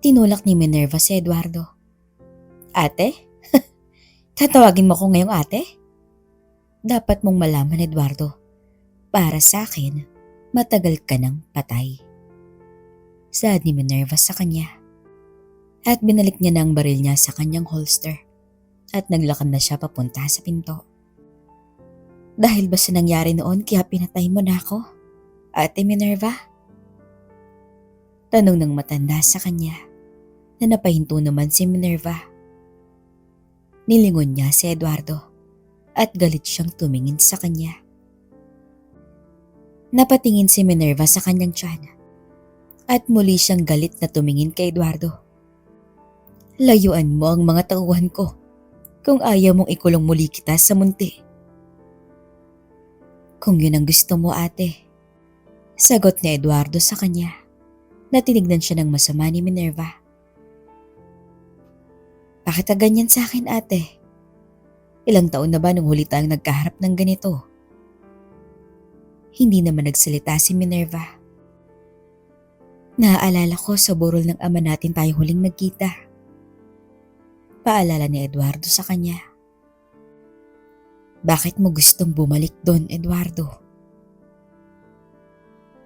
Tinulak ni Minerva si Eduardo. Ate? Tatawagin mo ko ngayong ate? Dapat mong malaman, Eduardo. Para sa akin, matagal ka ng patay. Saad ni Minerva sa kanya. At binalik niya na ang baril niya sa kanyang holster. At naglakad na siya papunta sa pinto. Dahil ba sa nangyari noon kaya pinatay mo na ako, Ate Minerva? Tanong ng matanda sa kanya na napahinto naman si Minerva. Nilingon niya si Eduardo at galit siyang tumingin sa kanya. Napatingin si Minerva sa kanyang tiyan at muli siyang galit na tumingin kay Eduardo. Layuan mo ang mga tauhan ko kung ayaw mong ikulong muli kita sa munti. Kung yun ang gusto mo, ate. Sagot ni Eduardo sa kanya na tinignan siya ng masama ni Minerva. Bakit ka ganyan sa akin, ate? Ilang taon na ba nung huli tayong nagkaharap ng ganito? Hindi naman nagsalita si Minerva. Naaalala ko sa burol ng ama natin tayo huling nagkita. Paalala ni Eduardo sa kanya. Bakit mo gustong bumalik doon, Eduardo?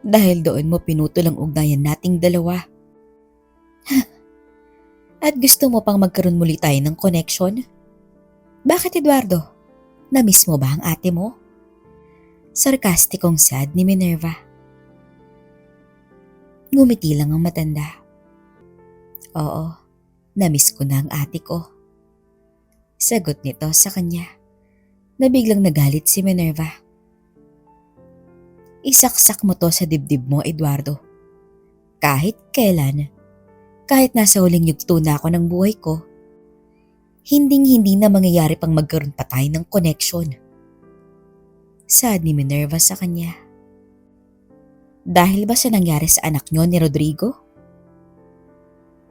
Dahil doon mo pinutol ang ugnayan nating dalawa. At gusto mo pang magkaroon muli tayo ng connection? Bakit, Eduardo? Namiss mo ba ang ate mo? Sarkastikong sad ni Minerva. Ngumiti lang ang matanda. Oo, namiss ko na ang ate ko. Sagot nito sa kanya na biglang nagalit si Minerva. Isaksak mo to sa dibdib mo, Eduardo. Kahit kailan, kahit nasa huling yugto na ako ng buhay ko, hinding-hindi na mangyayari pang magkaroon pa tayo ng connection. Sad ni Minerva sa kanya. Dahil ba sa nangyari sa anak niyo ni Rodrigo?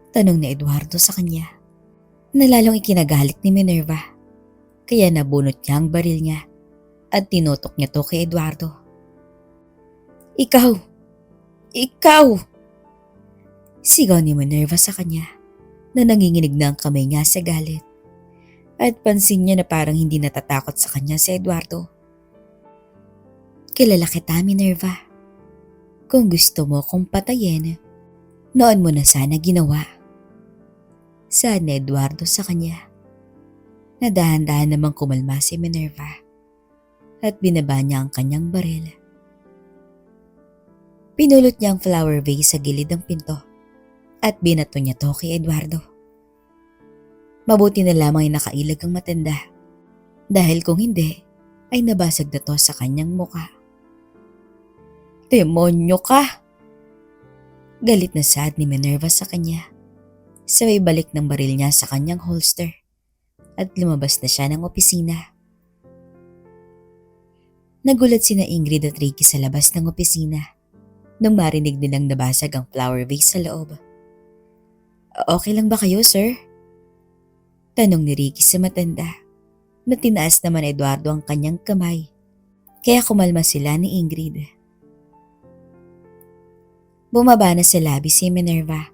Tanong ni Eduardo sa kanya. Nalalong ikinagalit ni Minerva. Kaya nabunot niya ang baril niya at tinutok niya to kay Eduardo. Ikaw! Ikaw! Sigaw ni Minerva sa kanya na nanginginig na ang kamay niya sa galit. At pansin niya na parang hindi natatakot sa kanya si Eduardo. Kilala kita, Minerva. Kung gusto mo akong patayin, noon mo na sana ginawa. Saad ni Eduardo sa kanya. Nadahan-dahan namang kumalma si Minerva at binaba niya ang kanyang baril. Pinulot niya ang flower vase sa gilid ng pinto at binato niya to kay Eduardo. Mabuti na lamang ay nakailag ang matanda dahil kung hindi ay nabasag na to sa kanyang muka. Demonyo ka! Galit na sad ni Minerva sa kanya. Sabay balik ng baril niya sa kanyang holster at lumabas na siya ng opisina. Nagulat sina Ingrid at Ricky sa labas ng opisina nung marinig nilang nabasag ang flower vase sa loob. Okay lang ba kayo, sir? Tanong ni Ricky sa matanda na tinaas naman Eduardo ang kanyang kamay kaya kumalma sila ni Ingrid. Bumaba na sa labi si Minerva.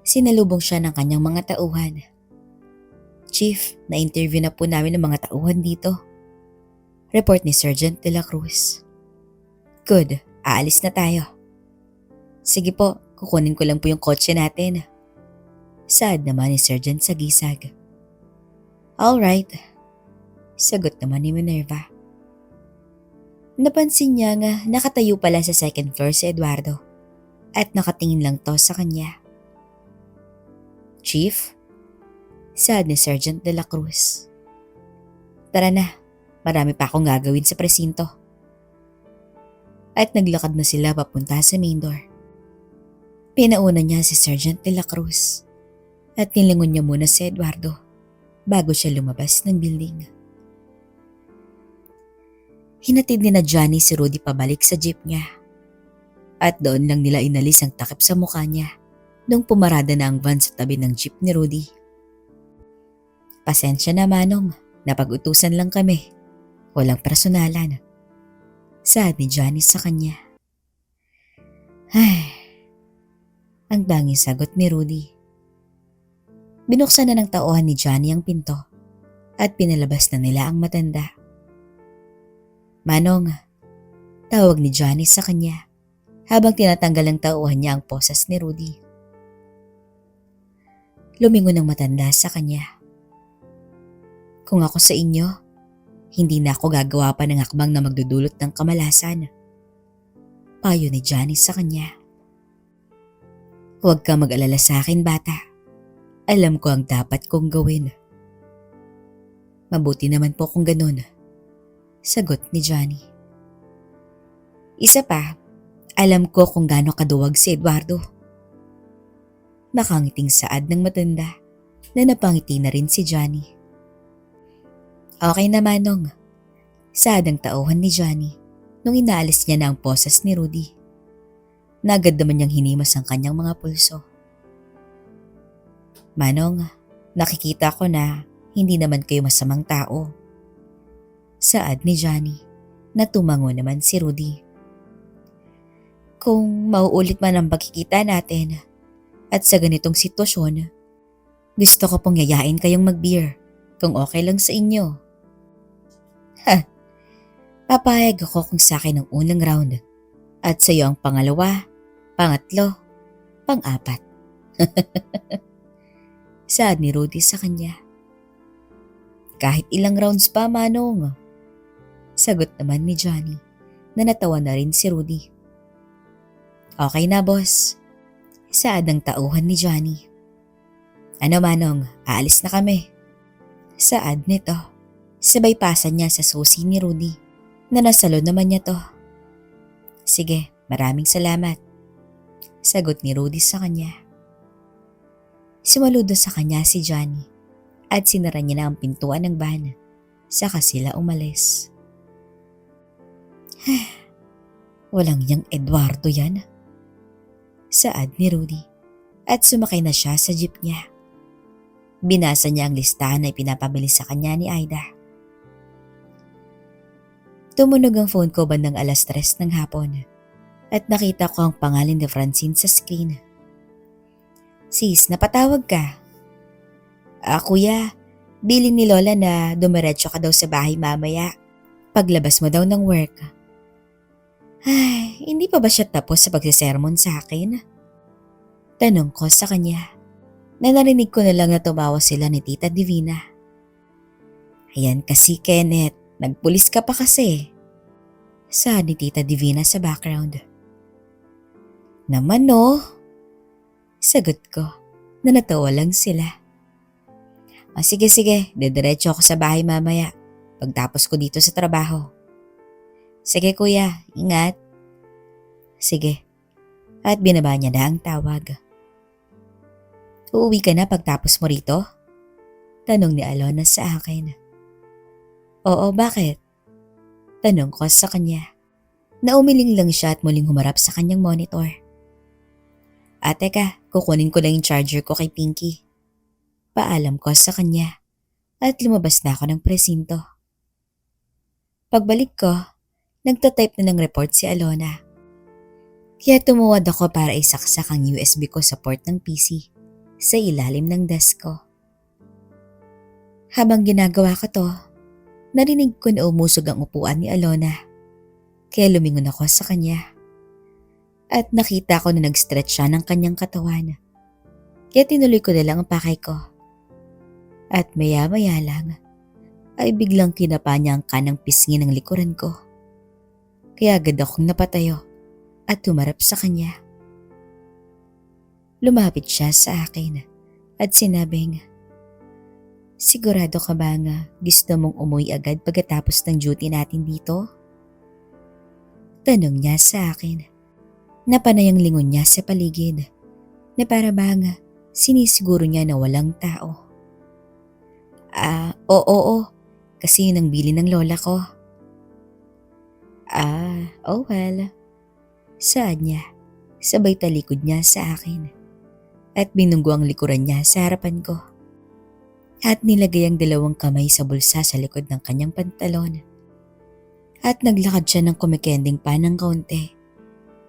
Sinalubong siya ng kanyang mga tauhan. Chief, na-interview na po namin ang mga tauhan dito. Report ni Sergeant de la Cruz. Good, aalis na tayo. Sige po, kukunin ko lang po yung kotse natin. Saad naman ni Sergeant sa gisag. Alright, sagot naman ni Minerva. Napansin niya nga nakatayo pala sa second floor si Eduardo at nakatingin lang to sa kanya. Chief? Saad ni Sergeant de la Cruz. Tara na, marami pa akong gagawin sa presinto. At naglakad na sila papunta sa main door. Pinauna niya si Sergeant de la Cruz at nilingon niya muna si Eduardo bago siya lumabas ng building. Hinatid ni na Johnny si Rudy pabalik sa jeep niya. At doon lang nila inalis ang takip sa mukha niya nung pumarada na ang van sa tabi ng jeep ni Rudy. Pasensya na, Manong, napag-utusan lang kami. Walang personalan. Saad ni Johnny sa kanya. Ay, Ang tanging sagot ni Rudy. Binuksan na ng tauhan ni Johnny ang pinto at pinalabas na nila ang matanda. Manong, tawag ni Johnny sa kanya habang tinatanggal ng tauhan niya ang posas ni Rudy. Lumingon ang matanda sa kanya. Kung ako sa inyo, hindi na ako gagawa pa ng hakbang na magdudulot ng kamalasan. Payo ni Johnny sa kanya. Huwag ka mag-alala sa akin, bata. Alam ko ang dapat kong gawin. Mabuti naman po kung ganun, sagot ni Johnny. Isa pa, alam ko kung gaano kaduwag si Eduardo. Nakangiting saad ng matanda na napangiti na rin si Johnny. Okay na, Manong. Saad ang tauhan ni Johnny nung inaalis niya na ang posas ni Rudy. Nagad naman niyang hinimas ang kanyang mga pulso. Manong, nakikita ko na hindi naman kayo masamang tao. Saad ni Johnny na tumango naman si Rudy. Kung mauulit man ang pagkikita natin at sa ganitong sitwasyon, gusto ko pong yayain kayong mag-beer kung okay lang sa inyo. Ha, papayag ako kung sa akin ang unang round at sa iyo ang pangalawa, pangatlo, pang-apat. Saad ni Rudy sa kanya. Kahit ilang rounds pa, Manong. Sagot naman ni Johnny na natawa na rin si Rudy. Okay na, boss. Saad ang tauhan ni Johnny. Ano, Manong, aalis na kami. Saad nito. Sabay pasan niya sa susi ni Rudy na nasalo naman niya to. Sige, maraming salamat. Sagot ni Rudy sa kanya. Sumaludo sa kanya si Johnny at sinara niya na ang pintuan ng van. Saka sila umalis. Walang yang Eduardo yan. Saad ni Rudy at sumakay na siya sa jeep niya. Binasa niya ang listahan na ipinapabili sa kanya ni Aida. Tumunog ang phone ko bandang 3:00 ng hapon at nakita ko ang pangalan ni Francine sa screen. Sis, napatawag ka. Kuya, bilin ni Lola na dumiretso ka daw sa bahay mamaya. Paglabas mo daw ng work. Ay, hindi pa ba siya tapos sa pagsisermon sa akin? Tanong ko sa kanya. Narinig ko na lang na tumawa sila ni Tita Divina. Ayan kasi, Kenneth, nagpulis ka pa kasi. Saad ni Tita Divina sa background. Naman no? Sagot ko na natawa lang sila. Sige, dediretso ako sa bahay mamaya pagtapos ko dito sa trabaho. Sige kuya, ingat. Sige. At binaba niya na ang tawag. Uuwi ka na pagtapos mo rito? Tanong ni Alona sa akin. Oo, bakit? Tanong ko sa kanya. Naumiling lang siya at muling humarap sa kanyang monitor. Teka, kukunin ko lang yung charger ko kay Pinky. Paalam ko sa kanya at lumabas na ako ng presinto. Pagbalik ko, nagtatype na ng report si Alona. Kaya tumuwad ako para isaksak ang USB ko sa port ng PC sa ilalim ng desk ko. Habang ginagawa ko to, narinig ko na umusog ang upuan ni Alona. Kaya lumingon ako sa kanya. At nakita ko na nag-stretch siya ng kanyang katawan. Kaya tinuloy ko na lang ang pakay ko. At maya-maya lang ay biglang kinapa niya ang kanang pisngi ng likuran ko. Kaya agad akong napatayo at tumarap sa kanya. Lumapit siya sa akin at sinabing, sigurado ka ba nga gusto mong umuwi agad pagkatapos ng duty natin dito? Tanong niya sa akin. Napanay ang lingon niya sa paligid na para bang sinisiguro niya na walang tao. Oo, kasi yun ang bili ng lola ko. Oh well. Saad niya, sabay talikod niya sa akin at binunggo ang likuran niya sa harapan ko. At nilagay ang 2 kamay sa bulsa sa likod ng kanyang pantalon. At naglakad siya ng kumikending pa ng kaunti.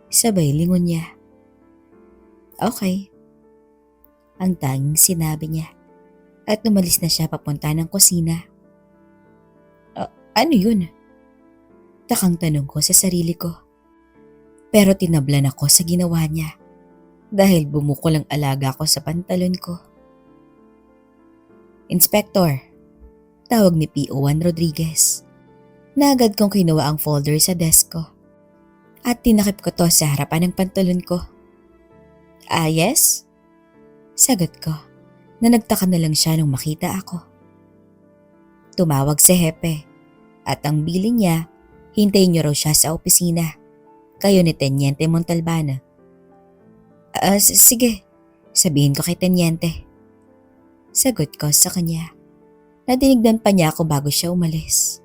Sabay lingon niya. Okay, ang tanging sinabi niya at umalis na siya papunta ng kusina. Ano yun? Takang tanong ko sa sarili ko. Pero tinablan ako sa ginawa niya dahil bumukol ang alaga ko sa pantalon ko. Inspector, tawag ni PO1 Rodriguez. Na agad kong kinuha ang folder sa desk ko at tinakip ko to sa harapan ng pantalon ko. Yes? Sagot ko na nagtaka na lang siya nung makita ako. Tumawag si Hepe at ang bilin niya, hintayin niyo raw siya sa opisina. Kayo ni Teniente Montalbana. Sige, sabihin ko kay Teniente. Sagot ko sa kanya. Nadinigdan pa niya ako bago siya umalis.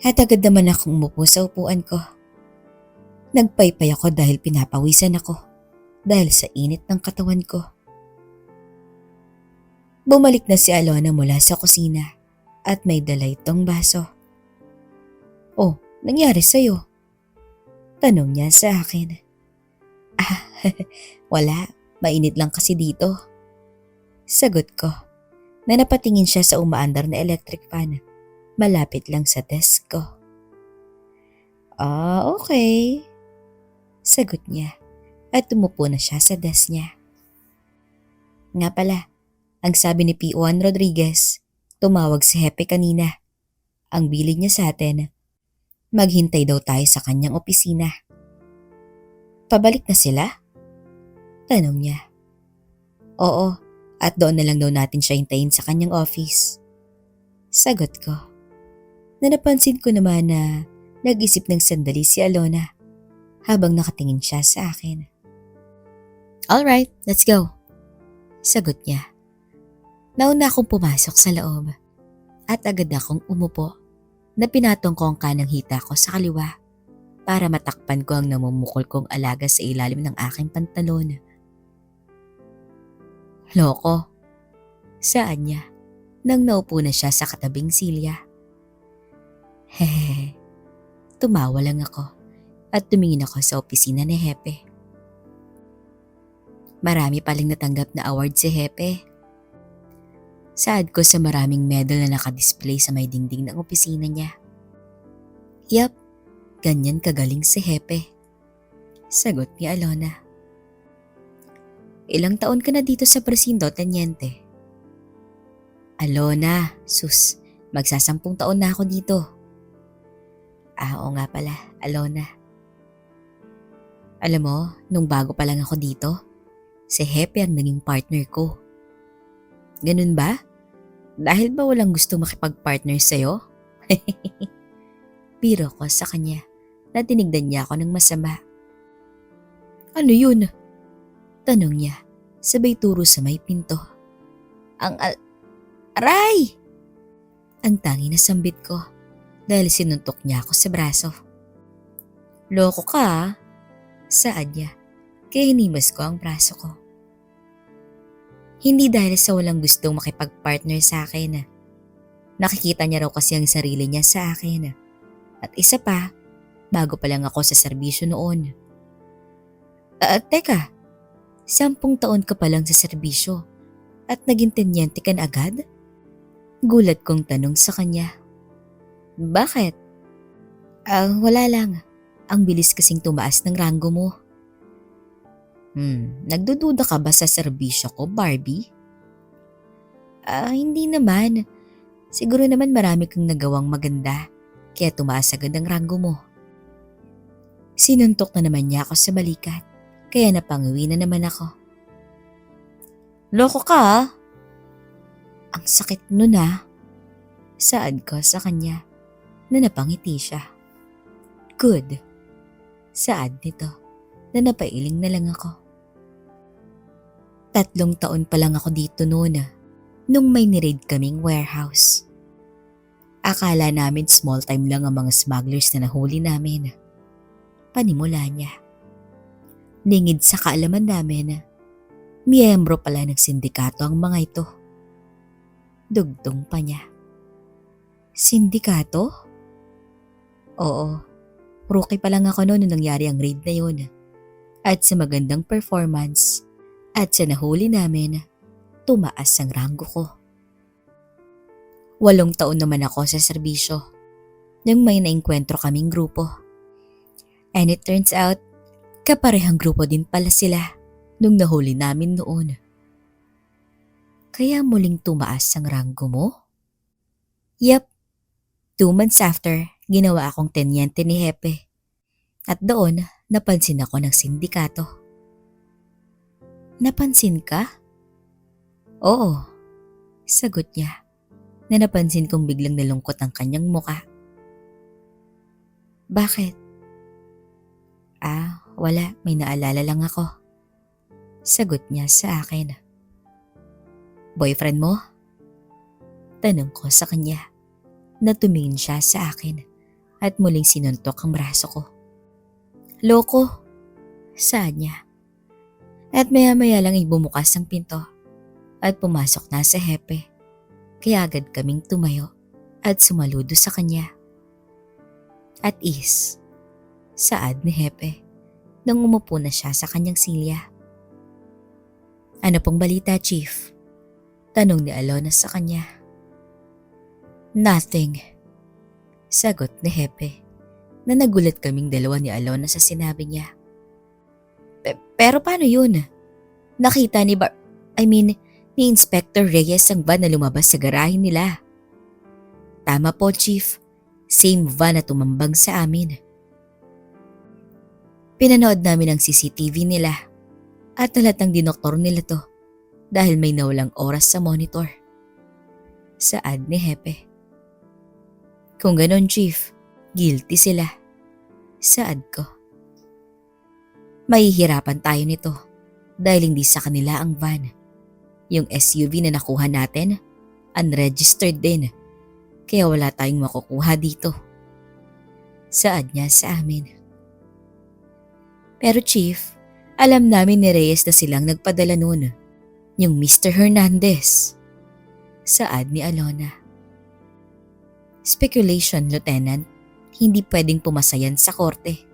At agad naman akong umupo sa upuan ko. Nagpaypay ako dahil pinapawisan ako dahil sa init ng katawan ko. Bumalik na si Alona mula sa kusina at may dala itong baso. Oh, nangyari sa'yo? Tanong niya sa akin. Wala, mainit lang kasi dito. Sagot ko na napatingin siya sa umaandar na electric fan. Malapit lang sa desk ko. Okay. Sagot niya at tumupo na siya sa desk niya. Nga pala, ang sabi ni PO1 Rodriguez, tumawag si Hepe kanina. Ang bilin niya sa atin, maghintay daw tayo sa kanyang opisina. Pabalik na sila? Tanong niya. Oo, at doon na lang daw natin siya hintayin sa kanyang office. Sagot ko. Na napansin ko naman na nag-isip ng sandali si Alona habang nakatingin siya sa akin. Alright, let's go. Sagot niya. Nauna akong pumasok sa loob at agad akong umupo na pinatong ko ang kanang hita ko sa kaliwa para matakpan ko ang namumukol kong alaga sa ilalim ng aking pantalon. Loko. Saan niya? Nang naupo na siya sa katabing silya. Hehehe. Tumawa lang ako at tumingin ako sa opisina ni Hepe. Marami paling natanggap na award si Hepe. Saad ko sa maraming medal na nakadisplay sa may dingding ng opisina niya. Yap, ganyan kagaling si Hepe. Sagot ni Alona. Ilang taon ka na dito sa presinto, Teniente? Alona, sus, magsasampung taon na ako dito. Oo nga pala, Alona. Alam mo, nung bago pa lang ako dito, si Hepe ang naging partner ko. Ganun ba? Dahil ba walang gusto makipag-partner sa'yo? Biro ko sa kanya na tinignan niya ako ng masama. Ano yun? Tanong niya, sabay turo sa may pinto. Aray! Ang tangi na sambit ko dahil sinuntok niya ako sa braso. Loko ka ah, saad niya, kaya hinimas ko ang braso ko. Hindi dahil sa walang gustong makipag-partner sa akin. Nakikita niya raw kasi ang sarili niya sa akin. At isa pa, bago pa lang ako sa serbisyo noon. Teka, 10 taon ka pa lang sa serbisyo at naging tenyente ka na agad? Gulat kong tanong sa kanya. Bakit? Wala lang. Ang bilis kasing tumaas ng ranggo mo. Nagdududa ka ba sa serbisyo ko, Barbie? Hindi naman. Siguro naman marami kang nagawang maganda, kaya tumaas agad ang ranggo mo. Sinuntok na naman niya ako sa balikat, kaya napanguwi na naman ako. Loko ka ah. Ang sakit nun ah. Saad ko sa kanya na napangiti siya. Good. Saad nito na napailing na lang ako. 3 taon pa lang ako dito noon nung may niraid kaming warehouse. Akala namin small time lang ang mga smugglers na nahuli namin. Panimula niya. Lingid sa kaalaman namin, miyembro pala ng sindikato ang mga ito. Dugtong pa niya. Sindikato? Oo, rookie pa lang ako noon nung nangyari ang raid na yun. At sa magandang performance, At sa nahuli namin, tumaas ang ranggo ko. 8 taon naman ako sa serbisyo nang may naengkwentro kaming grupo. And it turns out, kaparehang grupo din pala sila nung nahuli namin noon. Kaya muling tumaas ang ranggo mo? Yep, 2 months after, ginawa akong tenyente ni Hepe. At doon, napansin ako ng sindikato. Napansin ka? Oo, sagot niya, na napansin kong biglang nalungkot ang kanyang muka. Bakit? Wala, may naalala lang ako. Sagot niya sa akin. Boyfriend mo? Tanong ko sa kanya, na tumingin siya sa akin at muling sinuntok ang braso ko. Loko, saad niya. At maya-maya lang bumukas ang pinto at pumasok na sa Hepe. Kaya agad kaming tumayo at sumaludo sa kanya. At saad ni Hepe nang umupo na siya sa kanyang silya. Ano pong balita, Chief? Tanong ni Alona sa kanya. Nothing, sagot ni Hepe, na nagulat kaming dalawa ni Alona sa sinabi niya. Pero paano yun? Nakita ni ni Inspector Reyes ang van na lumabas sa garahe nila. Tama po, Chief. Same van na tumambang sa amin. Pinanood namin ang CCTV nila at halatang dinoktor nila to dahil may nawalang oras sa monitor. Saad ni Hepe. Kung ganon, Chief, guilty sila. Saad ko. Mahihirapan tayo nito dahil hindi sa kanila ang van. Yung SUV na nakuha natin, unregistered din. Kaya wala tayong makukuha dito. Saad niya sa amin. Pero Chief, alam namin ni Reyes na silang nagpadala noon. Yung Mr. Hernandez. Saad ni Alona. Speculation, Lieutenant. Hindi pwedeng pumasayan sa korte.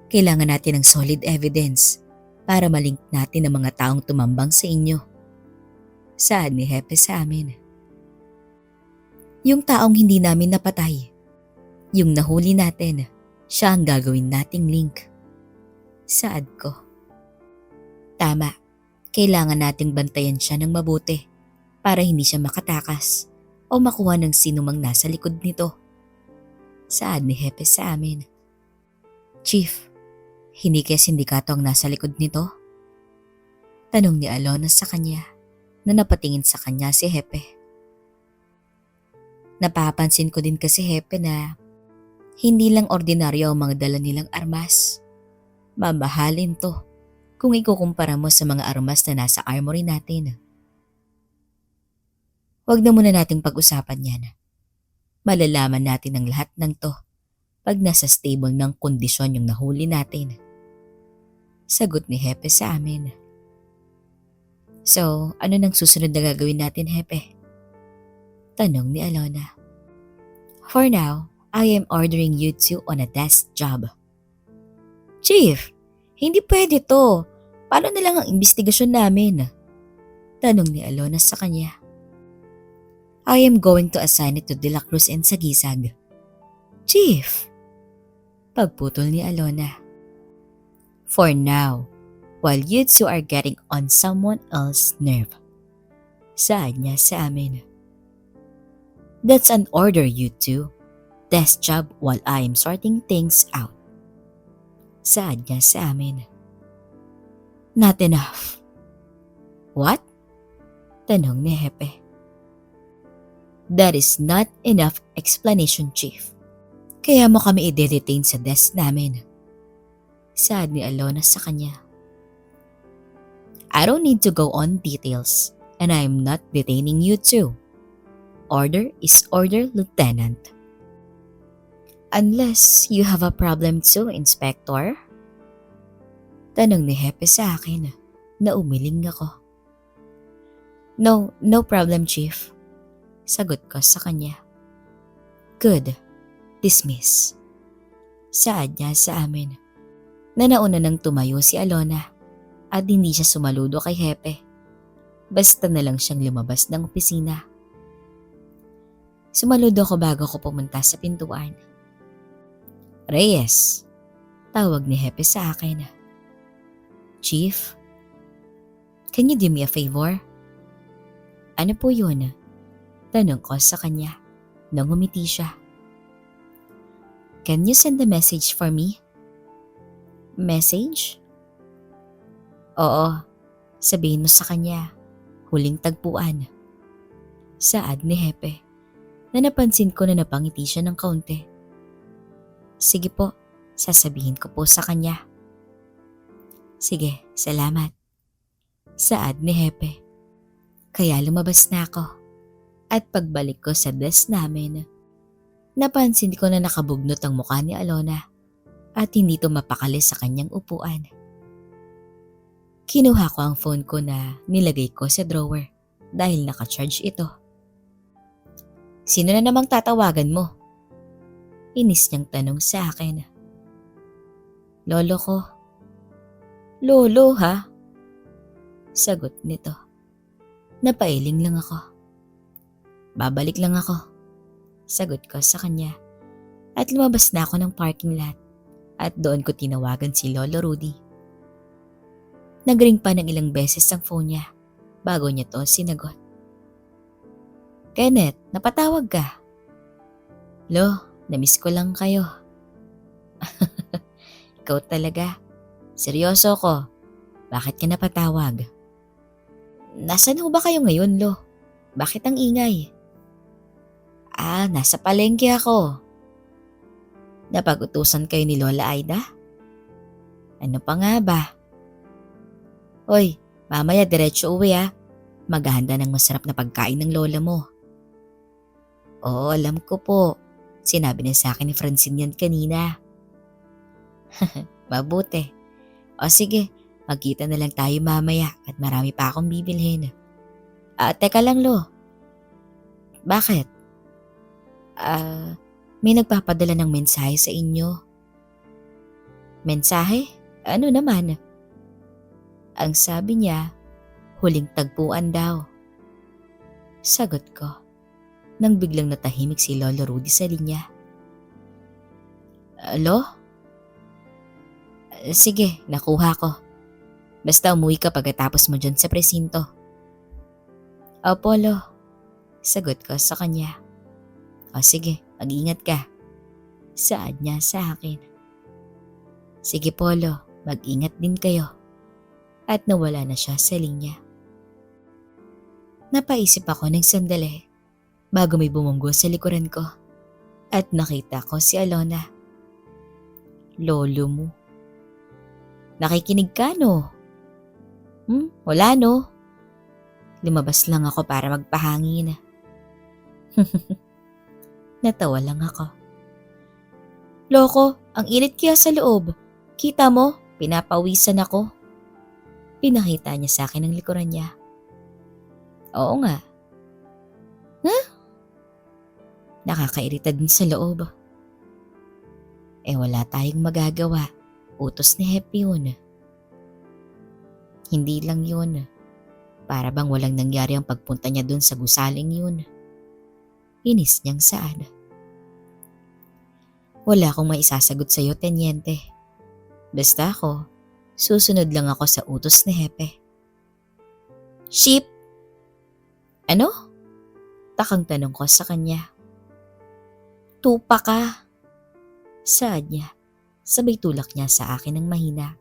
Kailangan natin ng solid evidence para malink natin ang mga taong tumambang sa inyo. Saad ni Hepe sa amin. Yung taong hindi namin napatay. Yung nahuli natin. Siya ang gagawin nating link. Saad ko. Tama, kailangan nating bantayan siya ng mabuti para hindi siya makatakas o makuha ng sinumang nasa likod nito. Saad ni Hepe sa amin. Chief, hindi kaya sindikato ang nasa likod nito? Tanong ni Alona sa kanya na napatingin sa kanya si Hepe. Napapansin ko din kasi Hepe na hindi lang ordinaryo ang mga dala nilang armas. Mamahalin to kung ikukumpara mo sa mga armas na nasa armory natin. Huwag na muna nating pag-usapan yan. Malalaman natin ang lahat ng to pag nasa stable ng kondisyon yung nahuli natin. Sagot ni Hepe sa amin. So, ano nang susunod na gagawin natin, Hepe? Tanong ni Alona. For now, I am ordering you two on a desk job. Chief, hindi pwede to. Paano na lang ang investigasyon namin? Tanong ni Alona sa kanya. I am going to assign it to De La Cruz and Sagisag. Chief, pagputol ni Alona. For now, while you two are getting on someone else's nerve. Saad niya sa amin. That's an order, you two. Desk job while I am sorting things out. Saad niya sa amin. Not enough. What? Tanong ni Hepe. That is not enough explanation, Chief. Kaya mo kami i-detain sa desk namin. Saad ni Alona sa kanya. I don't need to go on details and I am not detaining you too. Order is order, Lieutenant. Unless you have a problem too, Inspector? Tanong ni Hepe sa akin na umiling ako. No problem, Chief. Sagot ko sa kanya. Good. Dismiss. Saad niya sa amin na nauna nang tumayo si Alona at hindi siya sumaludo kay Hepe. Basta na lang siyang lumabas ng opisina. Sumaludo ako bago ako pumunta sa pintuan. Reyes, tawag ni Hepe sa akin. Chief, can you do me a favor? Ano po yun? Tanong ko sa kanya nang umiti siya. Can you send a message for me? Message? Oo, sabihin mo sa kanya, huling tagpuan. Saad ni Hepe na napansin ko na napangiti siya ng kaunti. Sige po, sasabihin ko po sa kanya. Sige, salamat. Saad ni Hepe. Kaya lumabas na ako at pagbalik ko sa desk namin, napansin ko na nakabugnot ang mukha ni Alona at hindi to mapakali sa kanyang upuan. Kinuha ko ang phone ko na nilagay ko sa drawer dahil naka-charge ito. Sino na namang tatawagan mo? Inis niyang tanong sa akin. Lolo ko. Lolo ha? Sagot nito. Napailing lang ako. Babalik lang ako. Sagot ko sa kanya at lumabas na ako ng parking lot at doon ko tinawagan si Lolo Rudy. Nagring pa ng ilang beses ang phone niya bago niya to sinagot. Kenneth, napatawag ka. Lo, namiss ko lang kayo. Ikaw talaga. Seryoso ko. Bakit ka napatawag? Nasaan ho ba kayo ngayon, Lo? Bakit ang ingay? Nasa palengke ako. Napag-utusan kayo ni Lola Aida? Ano pa nga ba? Hoy, mamaya diretso uwi ha. Maghahanda ng masarap na pagkain ng lola mo. Oo, alam ko po. Sinabi na sa akin ni Francine yan kanina. Mabuti. O sige, magkita na lang tayo mamaya at marami pa akong bibilhin. Teka lang Lo. Bakit? May nagpapadala ng mensahe sa inyo. Mensahe? Ano naman? Ang sabi niya, huling tagpuan daw. Sagot ko, nang biglang natahimik si Lolo Rudy sa linya. Lo? Sige, nakuha ko. Basta umuwi ka pagkatapos mo dyan sa presinto. Opo, Lo. Sagot ko sa kanya. O sige, mag-ingat ka. Saad niya sa akin. Sige po, Lo, mag-ingat din kayo. At nawala na siya sa linya. Napaisip ako ng sandali bago may bumunggo sa likuran ko at nakita ko si Alona. Lolo mo. Nakikinig ka no? Wala no? Lumabas lang ako para magpahangin. Natawa lang ako. Loko, ang init kaya sa loob. Kita mo, pinapawisan ako. Pinakita niya sa akin ang likuran niya. Oo nga. Nakakairita din sa loob. Wala tayong magagawa. Utos ni Happy yun. Hindi lang yun. Para bang walang nangyari ang pagpunta niya dun sa gusaling yun. Inis niyang saan. Wala akong maisasagot sa'yo, Tenyente. Basta ako, susunod lang ako sa utos ni Hepe. Sheep? Ano? Takang tanong ko sa kanya. Tupa ka. Saad niya, sabay tulak niya sa akin ng mahina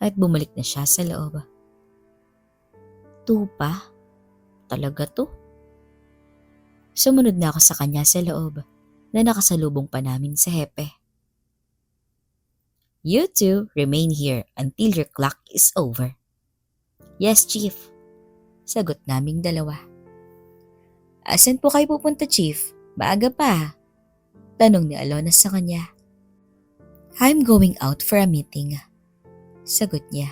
at bumalik na siya sa loob. Tupa? Talaga to? Sumunod na ako sa kanya sa loob na nakasalubong pa namin sa Hepe. You two remain here until your clock is over. Yes, Chief. Sagot naming dalawa. Asan po kayo pupunta, Chief? Maaga pa. Tanong ni Alona sa kanya. I'm going out for a meeting. Sagot niya.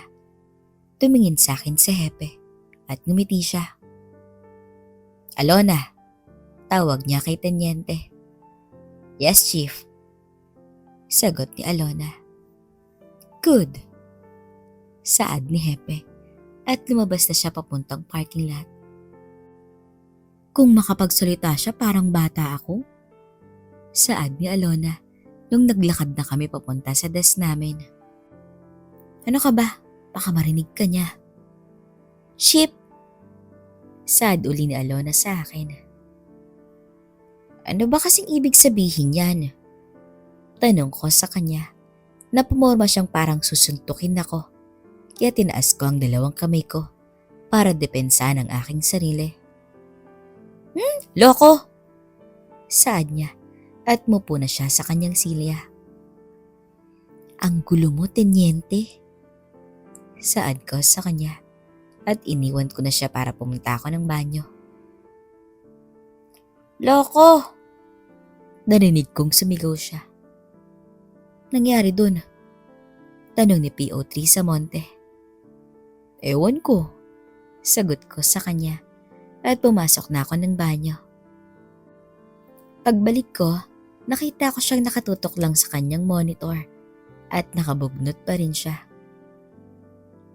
Tumingin sa akin si Hepe at ngumiti siya. Alona, tawag niya kay Tenyente. Yes, Chief. Sagot ni Alona. Good. Saad ni Hepe at lumabas na siya papuntang parking lot. Kung makapagsalita siya parang bata ako. Saad ni Alona nung naglakad na kami papunta sa desk namin. Ano ka ba? Baka marinig ka niya. Ship! Saad uli ni Alona sa akin. Ano ba kasing ibig sabihin yan? Tanong ko sa kanya na pumorma siyang parang susuntukin ako. Kaya tinaas ko ang dalawang kamay ko para depensahan ang aking sarili. Loko! Saad niya at mupo na siya sa kanyang silya. Ang gulo mo, tenyente. Saad ko sa kanya at iniwan ko na siya para pumunta ako ng banyo. Loko! Narinig kong sumigaw siya. Nangyari dun? Tanong ni PO3 sa Monte. Ewan ko. Sagot ko sa kanya at pumasok na ako ng banyo. Pagbalik ko, nakita ko siyang nakatutok lang sa kanyang monitor at nakabugnot pa rin siya.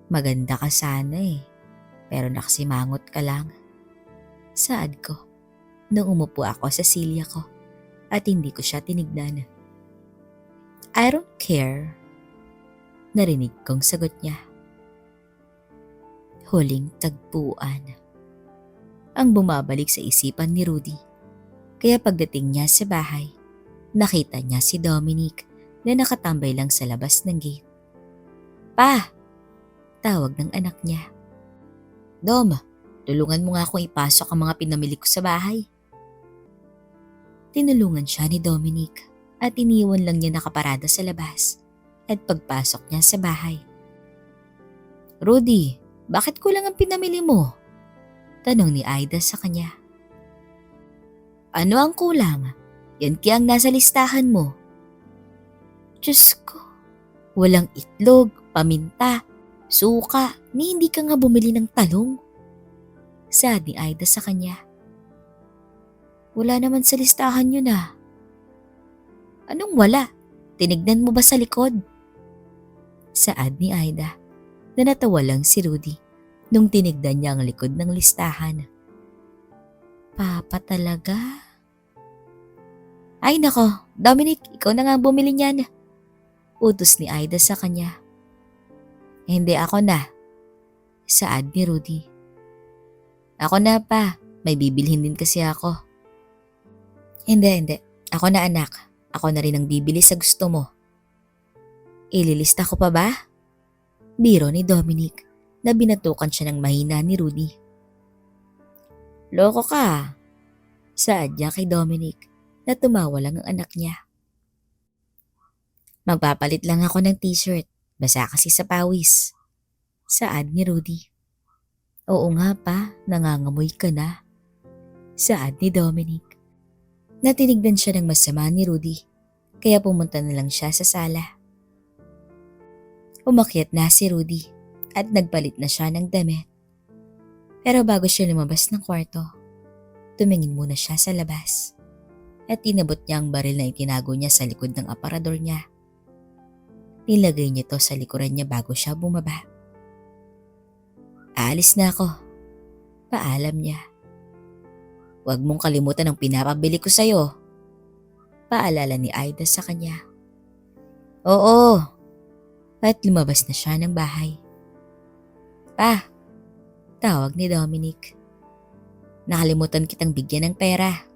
Maganda ka sana pero nakasimangot ka lang. Saad ko nung umupo ako sa silya ko at hindi ko siya tinignan. I don't care. Narinig kong sagot niya. Huling tagpuan. Ang bumabalik sa isipan ni Rudy. Kaya pagdating niya sa bahay, nakita niya si Dominic na nakatambay lang sa labas ng gate. Pa! Tawag ng anak niya. Dom, tulungan mo nga akong ipasok ang mga pinamili ko sa bahay. Tinulungan siya ni Dominic at iniwan lang niya nakaparada sa labas at pagpasok niya sa bahay. Rudy, bakit kulang ang pinamili mo? Tanong ni Aida sa kanya. Ano ang kulang? Yan kaya ang nasa listahan mo. Diyos ko, walang itlog, paminta, suka, ni hindi ka nga bumili ng talong. Saad ni Aida sa kanya. Wala naman sa listahan yun ah. Anong wala? Tinignan mo ba sa likod? Saad ni Aida na natawa lang si Rudy nung tinignan niya ang likod ng listahan. Papa talaga? Ay nako, Dominic, ikaw na nga bumili niyan. Utos ni Aida sa kanya. Hindi, ako na. Saad ni Rudy. Ako na pa, may bibilhin din kasi ako. Hindi. Ako na anak. Ako na rin ang bibili sa gusto mo. Ililista ko pa ba? Biro ni Dominic na binatukan siya ng mahina ni Rudy. Loko ka. Saad niya kay Dominic na tumawa lang ang anak niya. Magpapalit lang ako ng t-shirt. Basa kasi sa pawis. Saad ni Rudy. Oo nga pa, nangangamoy ka na. Saad ni Dominic. Natinignan siya ng masama ni Rudy, kaya pumunta na lang siya sa sala. Umakyat na si Rudy at nagpalit na siya ng damit. Pero bago siya lumabas ng kwarto, tumingin muna siya sa labas at inabot niya ang baril na itinago niya sa likod ng aparador niya. Nilagay niya to sa likuran niya bago siya bumaba. Aalis na ako. Paalam niya. Huwag mong kalimutan ang pinapabili ko sa'yo. Paalala ni Aida sa kanya. Oo. At lumabas na siya ng bahay. Pa, tawag ni Dominic. Nakalimutan kitang bigyan ng pera.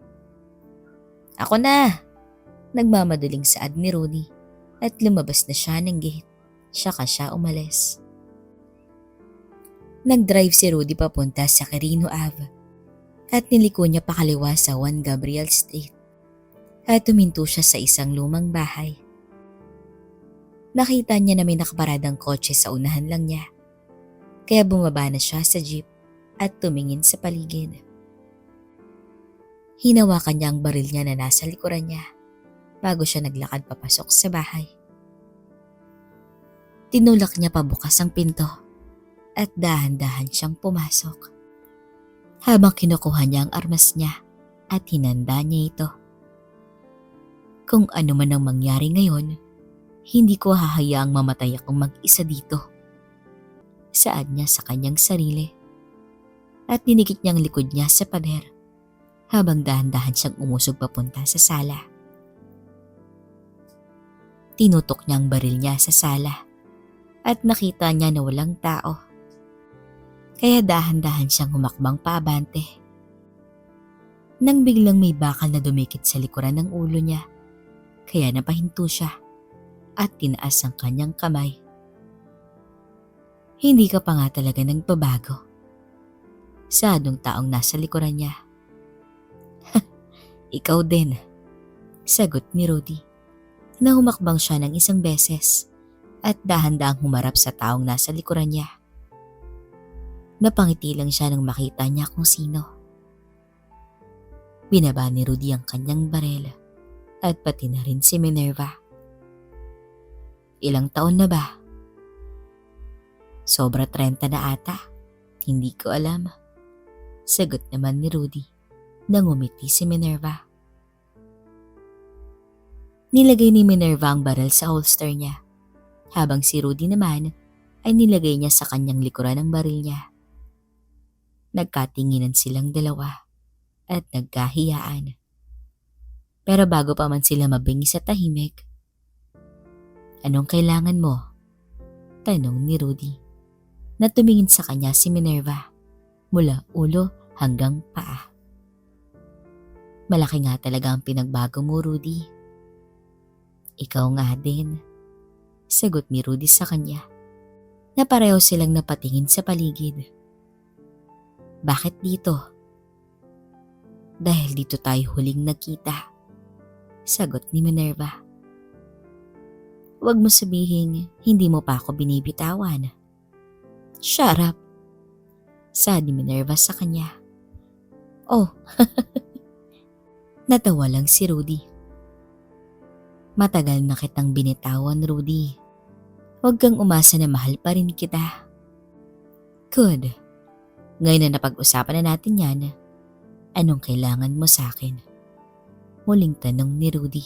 Ako na. Nagmamadaling saad ni Rudy at lumabas na siya ng gate. Saka siya umalis. Nag-drive si Rudy papunta sa Quirino Ave at niliko niya pakaliwa sa Juan Gabriel Street at tuminto siya sa isang lumang bahay. Nakita niya na may nakaparadang kotse sa unahan lang niya, kaya bumaba na siya sa jeep at tumingin sa paligid. Hinawakan niya ang baril niya na nasa likuran niya bago siya naglakad papasok sa bahay. Tinulak niya pabukas ang pinto at dahan-dahan siyang pumasok. Habang kinukuha niya ang armas niya at hinanda niya ito. Kung ano man ang mangyari ngayon, hindi ko hahayaang mamatay akong mag-isa dito. Saad niya sa kanyang sarili at dinikit niyang likod niya sa pader habang dahan-dahan siyang umusog papunta sa sala. Tinutok niya ang baril niya sa sala at nakita niya na walang tao. Kaya dahan-dahan siyang humakbang paabante. Nang biglang may bakal na dumikit sa likuran ng ulo niya, kaya napahinto siya at tinaas ang kanyang kamay. Hindi ka pa nga talaga nagbabago. Saadong taong nasa likuran niya. Ikaw din, sagot ni Rudy. Na humakbang siya ng isang beses at dahan-dahang humarap sa taong nasa likuran niya. Napangiti lang siya nang makita niya kung sino. Binaba ni Rudy ang kanyang barel at pati na rin si Minerva. Ilang taon na ba? Sobra 30 na ata. Hindi ko alam. Sagot naman ni Rudy nang umiti si Minerva. Nilagay ni Minerva ang baril sa holster niya habang si Rudy naman ay nilagay niya sa kanyang likuran ang baril niya. Nagkatinginan silang dalawa at nagkahiyaan. Pero bago pa man sila mabingi sa tahimik, anong kailangan mo? Tanong ni Rudy na tumingin sa kanya si Minerva mula ulo hanggang paa. Malaki nga talaga ang pinagbago mo, Rudy. Ikaw nga din, sagot ni Rudy sa kanya na pareho silang napatingin sa paligid. Bakit dito? Dahil dito tayo huling nagkita, sagot ni Minerva. Huwag mo sabihin hindi mo pa ako binibitawan. Shut up, sabi ni Minerva sa kanya. Oh, natawa lang si Rudy. Matagal na kitang binitawan, Rudy. Huwag kang umasa na mahal pa rin kita. Good. Ngayon na napag-usapan na natin yan, anong kailangan mo sa akin? Muling tanong ni Rudy.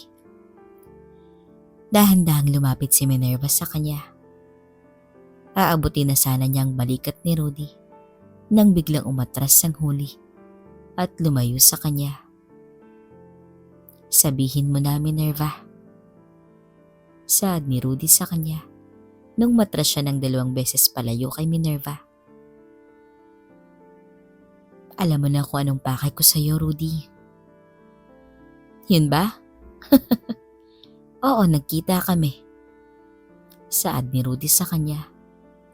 Dahan-dahang lumapit si Minerva sa kanya. Aabutin na sana niya ang balikat ni Rudy nang biglang umatras ang huli at lumayo sa kanya. Sabihin mo na, Minerva. Saad ni Rudy sa kanya nung matras siya ng 2 beses palayo kay Minerva. Alam mo na kung anong pakay ko sa'yo, Rudy. Yun ba? Oo, nagkita kami. Saad ni Rudy sa kanya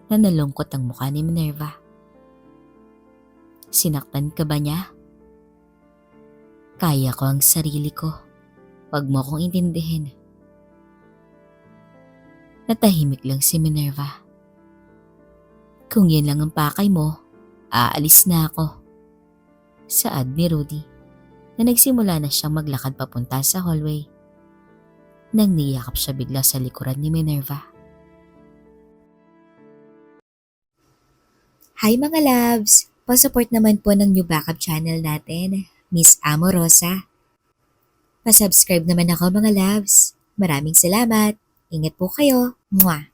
na nalungkot ang mukha ni Minerva. Sinaktan ka ba niya? Kaya ko ang sarili ko. Huwag mo akong intindihin. Natahimik lang si Minerva. Kung yan lang ang pakay mo, aalis na ako. Saad ni Rudy na nagsimula na siyang maglakad papunta sa hallway. Nang niyakap siya bigla sa likuran ni Minerva. Hi mga loves! Pa-support naman po ng new backup channel natin, Miss Amorosa. Pa-subscribe naman ako mga loves. Maraming salamat. Ingat po kayo. Mwah!